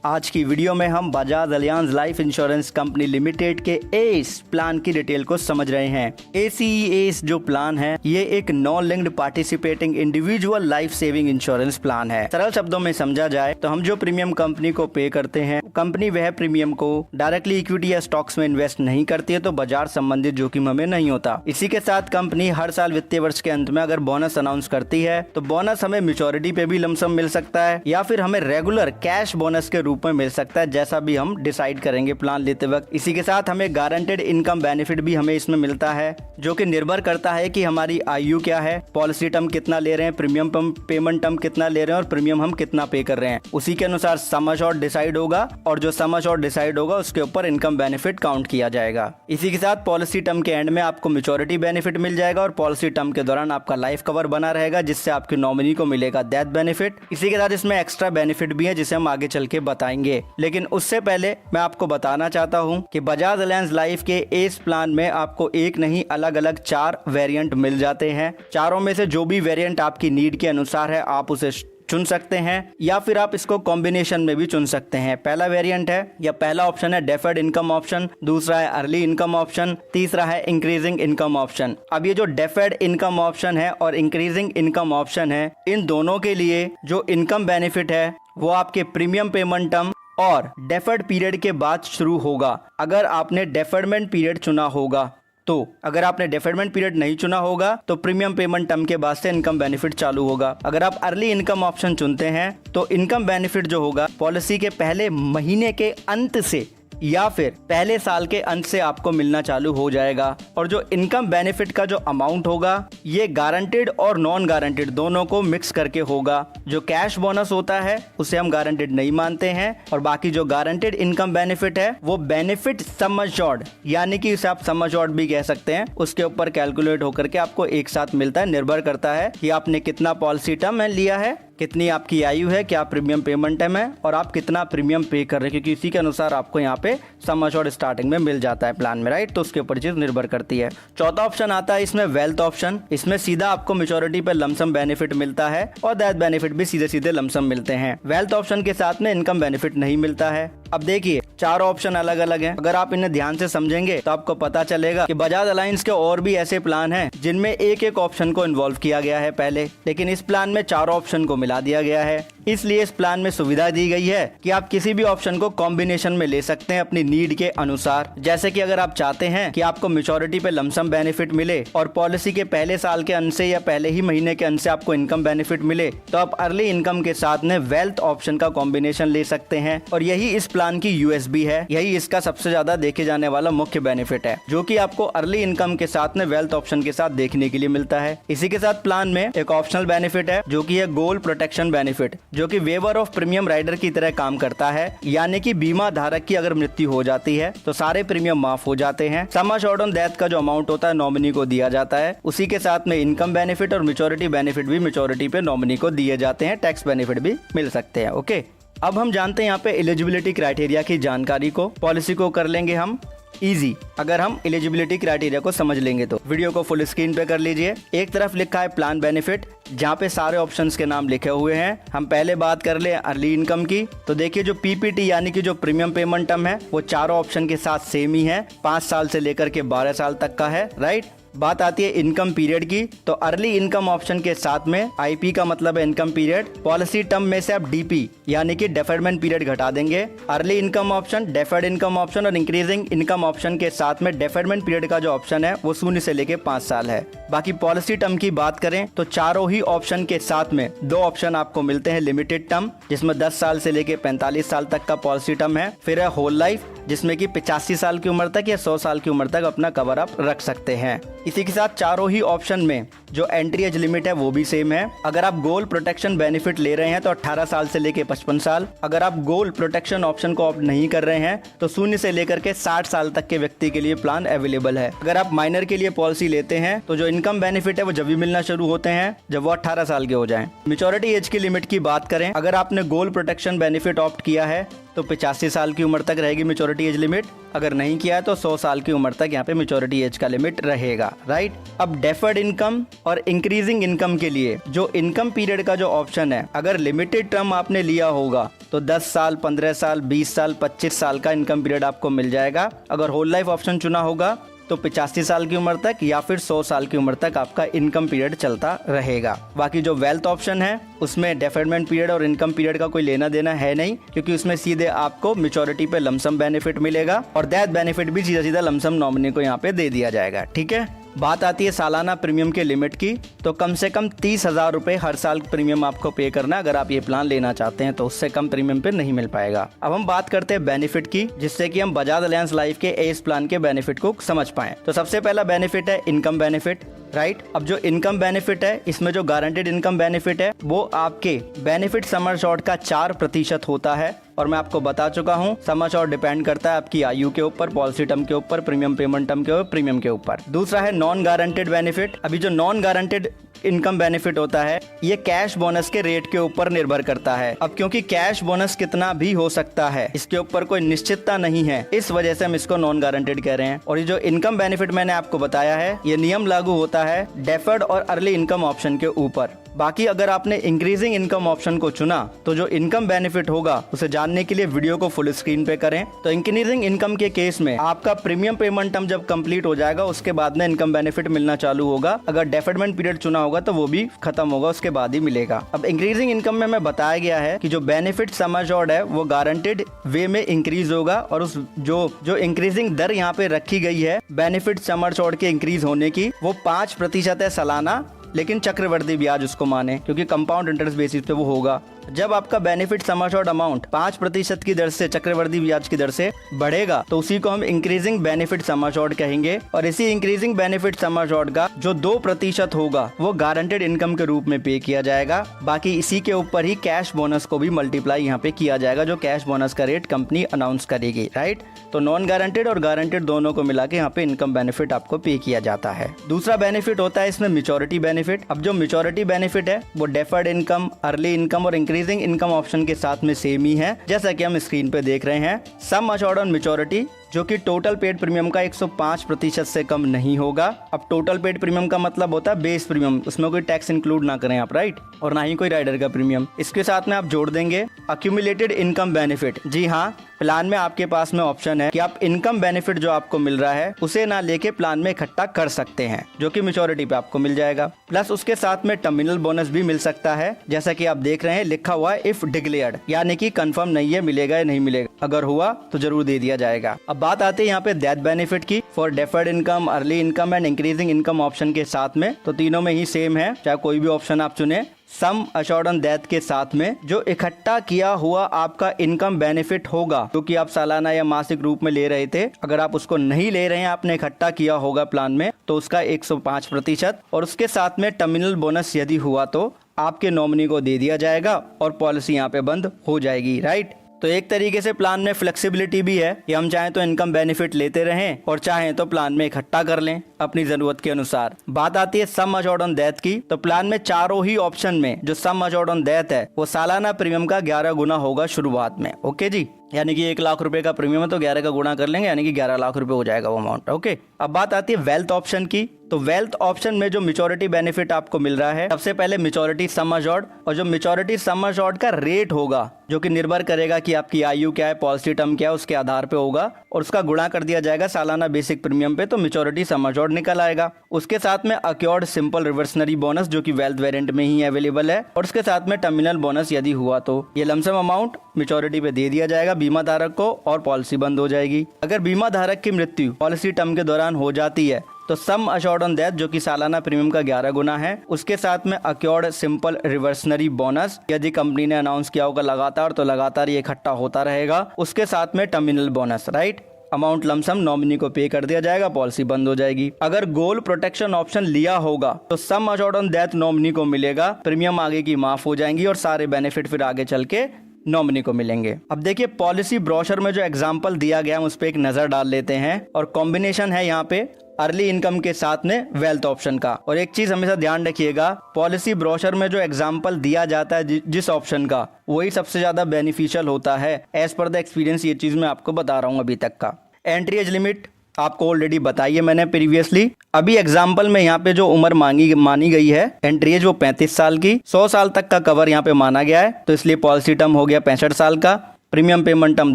आज की वीडियो में हम Bajaj Allianz life insurance company limited के एस प्लान की डिटेल को समझ रहे हैं। एसीईएस जो प्लान है ये एक non linked participating individual life saving insurance plan है। सरल शब्दों में समझा जाए तो हम जो प्रीमियम कंपनी को पे करते हैं, कंपनी वह प्रीमियम को डायरेक्टली इक्विटी या स्टॉक्स में इन्वेस्ट नहीं करती है, तो बाजार संबंधित जोखिम हमें नहीं होता। इसी के साथ कंपनी हर साल वित्तीय वर्ष के अंत में अगर बोनस अनाउंस करती है तो बोनस हमें मैच्योरिटी पे भी लमसम मिल सकता है या फिर हमें रेगुलर कैश बोनस के रूप में मिल सकता है, जैसा भी हम डिसाइड करेंगे प्लान लेते वक्त। इसी के साथ हमें गारंटेड इनकम बेनिफिट भी हमें इसमें मिलता है, जो कि निर्भर करता है कि हमारी आयु क्या है, पॉलिसी टर्म कितना ले रहे हैं, प्रीमियम पेमेंट टर्म कितना ले रहे हैं और प्रीमियम हम कितना पे कर रहे हैं। उसी के अनुसार सम अश्योर्ड डिसाइड होगा और जो सम अश्योर्ड डिसाइड होगा उसके ऊपर इनकम बेनिफिट काउंट किया जाएगा। इसी के साथ पॉलिसी टर्म के एंड में आपको मैच्योरिटी बेनिफिट मिल जाएगा और पॉलिसी टर्म के दौरान आपका लाइफ कवर बना रहेगा, जिससे आपके नॉमिनी को मिलेगा डेथ बेनिफिट। इसी के साथ इसमें एक्स्ट्रा बेनिफिट भी है जिसे हम आगे चल के बताएंगे, लेकिन उससे पहले मैं आपको बताना चाहता हूं कि बजाज अलियांज लाइफ के इस प्लान में आपको एक नहीं अलग अलग 4 वेरिएंट मिल जाते हैं। चारों में से जो भी वेरिएंट आपकी नीड के अनुसार है आप उसे चुन सकते हैं या फिर आप इसको कॉम्बिनेशन में भी चुन सकते हैं। पहला वेरिएंट है या पहला ऑप्शन है डेफर्ड इनकम ऑप्शन, दूसरा है अर्ली इनकम ऑप्शन, तीसरा है इंक्रीजिंग इनकम ऑप्शन। अब ये जो डेफर्ड इनकम ऑप्शन है और इंक्रीजिंग इनकम ऑप्शन है, इन दोनों के लिए जो इनकम बेनिफिट है वो आपके प्रीमियम पेमेंट टर्म और डेफर्ड पीरियड के बाद शुरू होगा। अगर आपने डेफर्डमेंट पीरियड चुना होगा तो अगर आपने डेफर्डमेंट पीरियड नहीं चुना होगा तो प्रीमियम पेमेंट टर्म के बाद से इनकम बेनिफिट चालू होगा। अगर आप अर्ली इनकम ऑप्शन चुनते हैं तो इनकम बेनिफिट जो होगा पॉलिसी के पहले महीने के अंत से या फिर पहले साल के अंत से आपको मिलना चालू हो जाएगा। और जो इनकम बेनिफिट का जो अमाउंट होगा ये गारंटेड और नॉन गारंटेड दोनों को मिक्स करके होगा। जो कैश बोनस होता है उसे हम गारंटेड नहीं मानते हैं और बाकी जो गारंटेड इनकम बेनिफिट है वो बेनिफिट सम अश्योर्ड, यानी कि उसे आप सम अश्योर्ड भी कह सकते हैं, उसके ऊपर कैलकुलेट होकर के आपको एक साथ मिलता है। निर्भर करता है कि आपने कितना पॉलिसी टर्म लिया है, कितनी आपकी आयु है, क्या प्रीमियम पेमेंट टर्म है और आप कितना प्रीमियम पे कर रहे हैं, क्योंकि इसी के अनुसार आपको यहाँ पे सम अश्योर्ड स्टार्टिंग में मिल जाता है प्लान में, राइट। तो उसके ऊपर चीज निर्भर करती है। चौथा ऑप्शन आता है इसमें वेल्थ ऑप्शन। इसमें सीधा आपको मैच्योरिटी पे लमसम बेनिफिट मिलता है और डेथ बेनिफिट भी सीधे सीधे लमसम मिलते हैं। वेल्थ ऑप्शन के साथ में इनकम बेनिफिट नहीं मिलता है। अब देखिए चारों ऑप्शन अलग अलग हैं। अगर आप इन्हें ध्यान से समझेंगे तो आपको पता चलेगा कि बजाज अलायंस के और भी ऐसे प्लान हैं जिनमें एक एक ऑप्शन को इन्वॉल्व किया गया है पहले, लेकिन इस प्लान में चारों ऑप्शन को मिला दिया गया है। इसलिए इस प्लान में सुविधा दी गई है कि आप किसी भी ऑप्शन को कॉम्बिनेशन में ले सकते हैं अपनी नीड के अनुसार। जैसे कि अगर आप चाहते हैं कि आपको मैच्योरिटी पे लमसम बेनिफिट मिले और पॉलिसी के पहले साल के अंत से या पहले ही महीने के अंत से आपको इनकम बेनिफिट मिले, तो आप अर्ली इनकम के साथ में वेल्थ ऑप्शन का कॉम्बिनेशन ले सकते हैं। और यही इस प्लान की यूएसबी है, यही इसका सबसे ज्यादा देखे जाने वाला मुख्य बेनिफिट है, जो कि आपको अर्ली इनकम के साथ में वेल्थ ऑप्शन के साथ देखने के लिए मिलता है। इसी के साथ प्लान में एक ऑप्शनल बेनिफिट है जो कि है गोल प्रोटेक्शन बेनिफिट, जो कि वेवर ऑफ प्रीमियम राइडर की तरह काम करता है। यानी कि बीमा धारक की अगर मृत्यु हो जाती है तो सारे प्रीमियम माफ हो जाते हैं। सम अश्योर्ड ऑन डेथ का जो अमाउंट होता है नॉमिनी को दिया जाता है। उसी के साथ में इनकम बेनिफिट और मैच्योरिटी बेनिफिट भी मैच्योरिटी पे नॉमिनी को दिए जाते हैं। टैक्स बेनिफिट भी मिल सकते हैं। ओके, अब हम जानते हैं यहाँ पे एलिजिबिलिटी क्राइटेरिया की जानकारी को। पॉलिसी को कर लेंगे हम इजी अगर हम एलिजिबिलिटी क्राइटेरिया को समझ लेंगे तो। वीडियो को फुल स्क्रीन पे कर लीजिए। एक तरफ लिखा है प्लान बेनिफिट, जहाँ पे सारे ऑप्शंस के नाम लिखे हुए हैं। हम पहले बात कर ले अर्ली इनकम की, तो देखिए जो पीपीटी यानी कि जो प्रीमियम पेमेंट टर्म है वो चारों ऑप्शन के साथ सेम ही है, 5 साल से लेकर के 12 साल तक का है, राइट। बात आती है इनकम पीरियड की, तो अर्ली इनकम ऑप्शन के साथ में आईपी का मतलब है इनकम पीरियड, पॉलिसी टर्म में से आप डीपी यानी कि डेफर्डमेंट पीरियड घटा देंगे। Early income option, deferred income option और इंक्रीजिंग इनकम ऑप्शन के साथ में डेफर्डमेंट पीरियड का जो ऑप्शन है वो 0 से लेके 5 साल है। बाकी पॉलिसी टर्म की बात करें तो चारों ही ऑप्शन के साथ में 2 ऑप्शन आपको मिलते हैं लिमिटेड टर्म, जिसमें 10 साल से लेके 45 साल तक का पॉलिसी टर्म है। फिर है होल लाइफ, जिसमें कि 85 साल की उम्र तक या 100 साल की उम्र तक अपना कवर आप रख सकते हैं। इसी के साथ चारों ही ऑप्शन में जो एंट्री एज लिमिट है वो भी सेम है। अगर आप गोल प्रोटेक्शन बेनिफिट ले रहे हैं तो 18 साल से लेके 55 साल। अगर आप गोल प्रोटेक्शन ऑप्शन को ऑप्ट नहीं कर रहे हैं तो 0 से लेकर के 60 साल तक के व्यक्ति के लिए प्लान अवेलेबल है। अगर आप माइनर के लिए पॉलिसी लेते हैं तो जो इनकम बेनिफिट है वो जब भी मिलना शुरू होते हैं जब वो 18 साल के हो जाएं। मैच्योरिटी एज की लिमिट की बात करें, अगर आपने गोल प्रोटेक्शन बेनिफिट ऑप्ट किया है तो 85 साल की उम्र तक रहेगी मैच्योरिटी एज लिमिट। अगर नहीं किया है तो 100 साल की उम्र तक यहाँ पे मैच्योरिटी एज का लिमिट रहेगा, राइट। अब डेफर्ड इनकम और इंक्रीजिंग इनकम के लिए जो इनकम पीरियड का जो ऑप्शन है, अगर लिमिटेड टर्म आपने लिया होगा तो तो 10 साल, 15 साल, 20 साल, 25 साल का इनकम पीरियड आपको मिल जाएगा। अगर होल लाइफ ऑप्शन चुना होगा तो 85 साल की उम्र तक या फिर 100 साल की उम्र तक आपका इनकम पीरियड चलता रहेगा। बाकी जो वेल्थ ऑप्शन है उसमें डेफरमेंट पीरियड और इनकम पीरियड का कोई लेना देना है नहीं, क्योंकि उसमें सीधे आपको मैच्योरिटी पे लमसम बेनिफिट मिलेगा और दैट बेनिफिट भी सीधा सीधा लमसम नॉमिनी को यहाँ पे दे दिया जाएगा। ठीक है, बात आती है सालाना प्रीमियम के लिमिट की, तो कम से कम 30,000 रुपए हर साल प्रीमियम आपको पे करना है अगर आप ये प्लान लेना चाहते हैं, तो उससे कम प्रीमियम पे नहीं मिल पाएगा। अब हम बात करते हैं बेनिफिट की, जिससे कि हम बजाज अलियांज लाइफ के एस प्लान के बेनिफिट को समझ पाए। तो सबसे पहला बेनिफिट है इनकम बेनिफिट, राइट। अब जो इनकम बेनिफिट है इसमें जो गारंटेड इनकम बेनिफिट है वो आपके बेनिफिट सम एश्योर्ड का 4% होता है, और मैं आपको बता चुका हूं सम एश्योर्ड डिपेंड करता है आपकी आयु के ऊपर, पॉलिसी टर्म के ऊपर, प्रीमियम पेमेंट टर्म के ऊपर, प्रीमियम के ऊपर। दूसरा है नॉन गारंटेड बेनिफिट। अभी जो नॉन गारंटेड इनकम बेनिफिट होता है ये कैश बोनस के रेट के ऊपर निर्भर करता है। अब क्योंकि कैश बोनस कितना भी हो सकता है, इसके ऊपर कोई निश्चितता नहीं है, इस वजह से हम इसको नॉन गारंटेड कह रहे हैं। और ये जो इनकम बेनिफिट मैंने आपको बताया है ये नियम लागू होता है डेफर्ड और अर्ली इनकम ऑप्शन के ऊपर। बाकी अगर आपने इंक्रीजिंग इनकम ऑप्शन को चुना तो जो इनकम बेनिफिट होगा उसे जानने के लिए वीडियो को फुल स्क्रीन पे करें। तो इंक्रीजिंग इनकम के केस में आपका प्रीमियम पेमेंट टर्म जब कंप्लीट हो जाएगा उसके बाद में इनकम बेनिफिट मिलना चालू होगा। अगर डेफर्डमेंट पीरियड चुना होगा तो वो भी खत्म होगा, उसके बाद ही मिलेगा। अब इंक्रीजिंग इनकम में हमें बताया गया है कि जो बेनिफिट सम एश्योर्ड है वो गारंटेड वे में इंक्रीज होगा, और उस जो इंक्रीजिंग दर यहाँ पे रखी गई है बेनिफिट सम एश्योर्ड के इंक्रीज होने की, वो 5% है सालाना, लेकिन चक्रवर्ती ब्याज उसको माने, क्योंकि कंपाउंड इंटरेस्ट बेसिस पे वो होगा। जब आपका बेनिफिट सम एश्योर्ड अमाउंट 5% की दर से चक्रवर्ती ब्याज की दर से बढ़ेगा तो उसी को हम इंक्रीजिंग बेनिफिट सम एश्योर्ड कहेंगे, और इसी इंक्रीजिंग बेनिफिट सम एश्योर्ड का जो 2% होगा वो गारंटेड इनकम के रूप में पे किया जाएगा। बाकी इसी के ऊपर ही कैश बोनस को भी मल्टीप्लाई यहाँ पे किया जाएगा, जो कैश बोनस का रेट कंपनी अनाउंस करेगी, राइट। तो नॉन गारंटेड और गारंटेड दोनों को मिला के यहाँ पे इनकम बेनिफिट आपको पे किया जाता है। दूसरा बेनिफिट होता है इसमें मैच्योरिटी बेनिफिट। अब जो मैच्योरिटी बेनिफिट है वो डेफर्ड इनकम, अर्ली इनकम और इंक्रीजिंग इनकम ऑप्शन के साथ में सेम ही है, जैसा कि हम स्क्रीन पे देख रहे हैं। सम एश्योर्ड ऑन मैच्योरिटी जो कि टोटल पेड प्रीमियम का 105% से कम नहीं होगा। अब टोटल पेड प्रीमियम का मतलब होता है बेस प्रीमियम, उसमें कोई टैक्स इंक्लूड ना करें आप, राइट, और ना ही कोई राइडर का प्रीमियम। इसके साथ में आप जोड़ देंगे अक्यूमुलेटेड इनकम बेनिफिट। जी हाँ, प्लान में आपके पास में ऑप्शन है कि आप इनकम बेनिफिट जो आपको मिल रहा है उसे ना लेके प्लान में इकट्ठा कर सकते हैं, जो कि मैच्योरिटी पे आपको मिल जाएगा। प्लस उसके साथ में टर्मिनल बोनस भी मिल सकता है, जैसा कि आप देख रहे हैं लिखा हुआ है इफ डिक्लेयर्ड, यानी कि कंफर्म नहीं है मिलेगा या नहीं मिलेगा, अगर हुआ तो जरूर दे दिया जाएगा। अब बात आती है यहाँ पे डेथ बेनिफिट की for deferred income, early income and increasing income option के साथ में। तो तीनों में ही सेम है, चाहे कोई भी ऑप्शन आप चुने। सम एश्योर्ड ऑन डेथ के साथ में जो इकट्ठा किया हुआ आपका इनकम बेनिफिट होगा, क्योंकि आप सालाना या मासिक रूप में ले रहे थे, अगर आप उसको नहीं ले रहे हैं, आपने इकट्ठा किया होगा प्लान में, तो उसका 105%, और उसके साथ में टर्मिनल बोनस यदि हुआ तो आपके नॉमिनी को दे दिया जाएगा और पॉलिसी यहाँ पे बंद हो जाएगी, राइट। तो एक तरीके से प्लान में फ्लेक्सिबिलिटी भी है कि हम चाहें तो इनकम बेनिफिट लेते रहें और चाहें तो प्लान में इकट्ठा कर लें अपनी जरूरत के अनुसार। बात आती है सम एश्योर्ड ऑन डेथ की, तो प्लान में चारों ही ऑप्शन में जो सम एश्योर्ड ऑन डेथ है वो सालाना प्रीमियम का 11 गुना होगा शुरुआत में। ओके जी, यानी कि 1 लाख रुपए का प्रीमियम है तो 11 का गुणा कर लेंगे, यानी कि 11 लाख रुपए हो जाएगा वो अमाउंट। ओके, अब बात आती है वेल्थ ऑप्शन की। तो वेल्थ ऑप्शन में जो मैच्योरिटी बेनिफिट आपको मिल रहा है, सबसे पहले मैच्योरिटी सम एश्योर्ड, और जो मैच्योरिटी सम एश्योर्ड का रेट होगा जो कि निर्भर करेगा कि आपकी आयु क्या है, पॉलिसी टर्म क्या है, उसके आधार पे होगा, और उसका गुणा कर दिया जाएगा सालाना बेसिक प्रीमियम पे, तो मैच्योरिटी सम एश्योर्ड निकल आएगा। उसके साथ में अक्योर्ड सिंपल रिवर्सनरी बोनस जो कि वेल्थ वेरिएंट में ही अवेलेबल है, और उसके साथ में टर्मिनल बोनस यदि हुआ तो ये लमसम अमाउंट मैच्योरिटी पे दे दिया जाएगा बीमा धारक को और पॉलिसी बंद हो जाएगी। अगर बीमा धारक की मृत्यु पॉलिसी टर्म के दौरान हो जाती है तो सम एश्योर्ड ऑन डेथ जो कि सालाना प्रीमियम का 11 गुना है, उसके साथ में अक्योर्ड सिंपल रिवर्सनरी बोनस यदि कंपनी ने अनाउंस किया होगा लगातार, तो लगातार ये इकट्ठा होता रहेगा। उसके साथ में terminal bonus, right, amount lump sum nominee को पे कर दिया जाएगा, पॉलिसी बंद हो जाएगी। अगर गोल प्रोटेक्शन ऑप्शन लिया होगा तो sum assured on death nominee को मिलेगा, प्रीमियम आगे की माफ हो जाएंगी और सारे बेनिफिट फिर आगे चल के नॉमिनी को मिलेंगे। अब देखिए पॉलिसी ब्रोशर में जो एग्जांपल दिया गया है उस पर एक नजर डाल लेते हैं, और कॉम्बिनेशन है यहाँ पे अर्ली इनकम के साथ में वेल्थ ऑप्शन का। और एक चीज हमेशा ध्यान रखिएगा, पॉलिसी ब्रोशर में जो एग्जांपल दिया जाता है जिस ऑप्शन का, वही सबसे ज्यादा बेनिफिशियल होता है। एज पर द एक्सपीरियंस ये चीज मैं आपको बता रहा हूँ अभी तक का। एंट्री एज लिमिट आपको ऑलरेडी बताई है मैंने प्रीवियसली। अभी एग्जाम्पल में यहाँ पे जो उम्र मानी गई है एंट्री एज वो 35 साल की, 100 साल तक का कवर यहाँ पे माना गया है, तो इसलिए पॉलिसी टर्म हो गया 65 साल का, प्रीमियम पेमेंट टर्म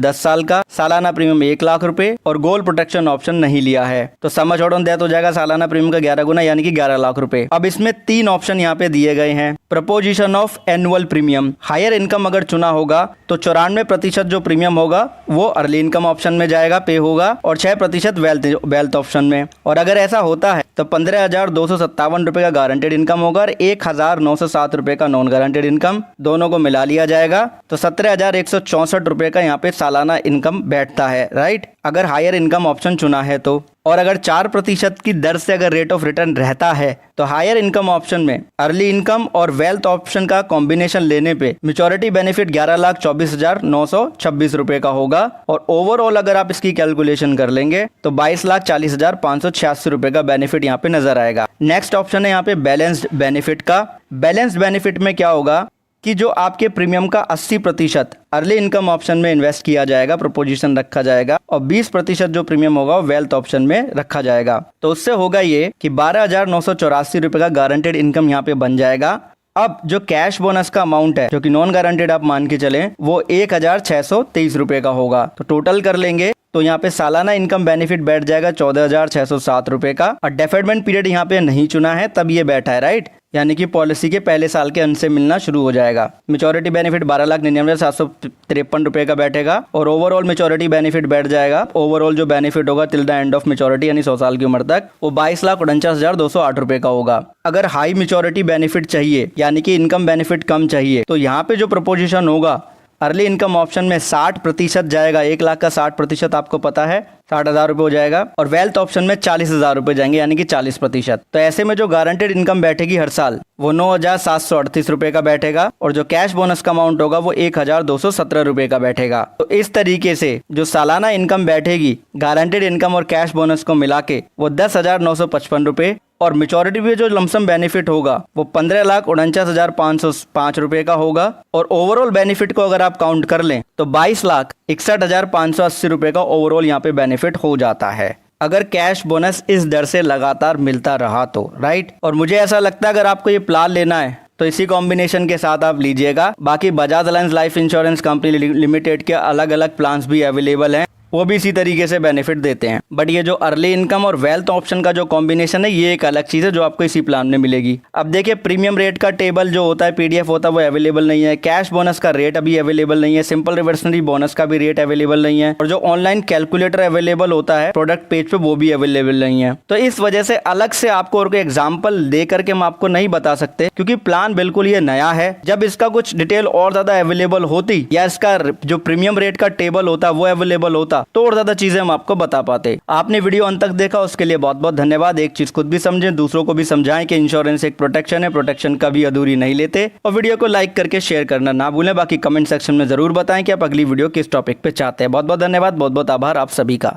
10 साल का, सालाना प्रीमियम 1 लाख रुपए और गोल प्रोटेक्शन ऑप्शन नहीं लिया है, तो सम एश्योर्ड ऑन डेथ हो जाएगा सालाना प्रीमियम का 11 गुना यानी कि 11 लाख रुपए। अब इसमें 3 ऑप्शन यहाँ पे दिए गए हैं। Proposition of annual premium, higher income अगर चुना होगा तो 94% जो प्रीमियम होगा वो अर्ली इनकम ऑप्शन में जाएगा, पे होगा, और 6% वेल्थ ऑप्शन में। और अगर ऐसा होता है तो 15,257 रुपए का गारंटेड इनकम होगा और 1,907 रुपए का नॉन गारंटेड इनकम, दोनों को मिला लिया जाएगा तो 17,164 रुपए का यहाँ पे सालाना इनकम बैठता है, राइट, अगर हायर इनकम ऑप्शन चुना है तो। और अगर 4% की दर से अगर रेट ऑफ रिटर्न रहता है तो हायर इनकम ऑप्शन में अर्ली इनकम और वेल्थ ऑप्शन का कॉम्बिनेशन लेने पे मैच्योरिटी बेनिफिट 11,24,926 रुपए का होगा, और ओवरऑल अगर आप इसकी कैलकुलेशन कर लेंगे तो 22,40,586 रुपए का बेनिफिट यहाँ पे नजर आएगा। नेक्स्ट ऑप्शन है यहाँ पे बैलेंस्ड बेनिफिट का। बैलेंस्ड बेनिफिट में क्या होगा कि जो आपके प्रीमियम का 80% अर्ली इनकम ऑप्शन में इन्वेस्ट किया जाएगा, प्रोपोजिशन रखा जाएगा, और 20% जो प्रीमियम होगा वो वेल्थ ऑप्शन में रखा जाएगा। तो उससे होगा ये कि 12,984 रुपए का गारंटेड इनकम यहाँ पे बन जाएगा। अब जो कैश बोनस का अमाउंट है जो कि नॉन गारंटेड आप मान के चलें वो 1,623 रुपए का होगा, तो टोटल कर लेंगे तो यहाँ पे सालाना इनकम बेनिफिट बैठ जाएगा 14,607 रुपए का। और डेफर्डमेंट पीरियड यहाँ पे नहीं चुना है तब ये बैठा है, राइट, यानी कि पॉलिसी के पहले साल के अंत से मिलना शुरू हो जाएगा। मैच्योरिटी बेनिफिट 12,99,753 रुपए का बैठेगा और ओवरऑल मैच्योरिटी बेनिफिट बैठ जाएगा, ओवरऑल जो बेनिफिट होगा till the end of maturity यानी 100 साल की उम्र तक, वो 22,49,208 रुपए का होगा। अगर हाई मैच्योरिटी बेनिफिट चाहिए यानी कि इनकम बेनिफिट कम चाहिए तो यहाँ पे जो प्रपोजिशन होगा अर्ली इनकम ऑप्शन में 60% जाएगा, 1 लाख का 60% आपको पता है 60,000 रुपये हो जाएगा, और वेल्थ ऑप्शन में 40,000 रुपये जाएंगे यानी कि 40%। तो ऐसे में जो गारंटेड इनकम बैठेगी हर साल वो 9,738 रुपये का बैठेगा, और जो कैश बोनस का अमाउंट होगा वो 1,217 रुपये का बैठेगा। तो इस तरीके से जो सालाना इनकम बैठेगी गारंटेड इनकम और कैश बोनस को मिला के वो 10,955 रुपये, और मैच्योरिटी पे जो लमसम बेनिफिट होगा वो 15,49,505 रुपए का होगा, और ओवरऑल बेनिफिट को अगर आप काउंट कर लें तो 22,61,580 रुपए का ओवरऑल यहाँ पे बेनिफिट हो जाता है अगर कैश बोनस इस दर से लगातार मिलता रहा तो, राइट। और मुझे ऐसा लगता है अगर आपको ये प्लान लेना है तो इसी कॉम्बिनेशन के साथ आप लीजिएगा। बाकी Bajaj alliance life insurance company limited के अलग अलग प्लान्स भी अवेलेबल हैं, वो भी इसी तरीके से बेनिफिट देते हैं, बट ये जो अर्ली इनकम और वेल्थ ऑप्शन का जो कॉम्बिनेशन है ये एक अलग चीज़ है जो आपको इसी प्लान में मिलेगी। अब देखिए प्रीमियम रेट का टेबल जो होता है PDF होता है वो अवेलेबल नहीं है, कैश बोनस का रेट अभी अवेलेबल नहीं है, सिंपल रिवर्सनरी बोनस का भी रेट अवेलेबल नहीं है, और जो ऑनलाइन कैलकुलेटर अवेलेबल होता है प्रोडक्ट पेज पे वो भी अवेलेबल नहीं है। तो इस वजह से अलग से आपको और कोई एग्जाम्पल दे करके हम आपको नहीं बता सकते क्योंकि प्लान बिल्कुल ये नया है। जब इसका कुछ डिटेल और ज्यादा अवेलेबल होती या इसका जो प्रीमियम रेट का टेबल होता वो अवेलेबल होता तो और ज्यादा चीजें हम आपको बता पाते। आपने वीडियो अंत तक देखा उसके लिए बहुत बहुत धन्यवाद। एक चीज खुद भी समझें, दूसरों को भी समझाएं कि इंश्योरेंस एक प्रोटेक्शन है, प्रोटेक्शन कभी अधूरी नहीं लेते, और वीडियो को लाइक करके शेयर करना ना भूलें। बाकी कमेंट सेक्शन में जरूर बताएं कि आप अगली वीडियो किस टॉपिक पे चाहते हैं। बहुत बहुत धन्यवाद, बहुत बहुत आभार आप सभी का।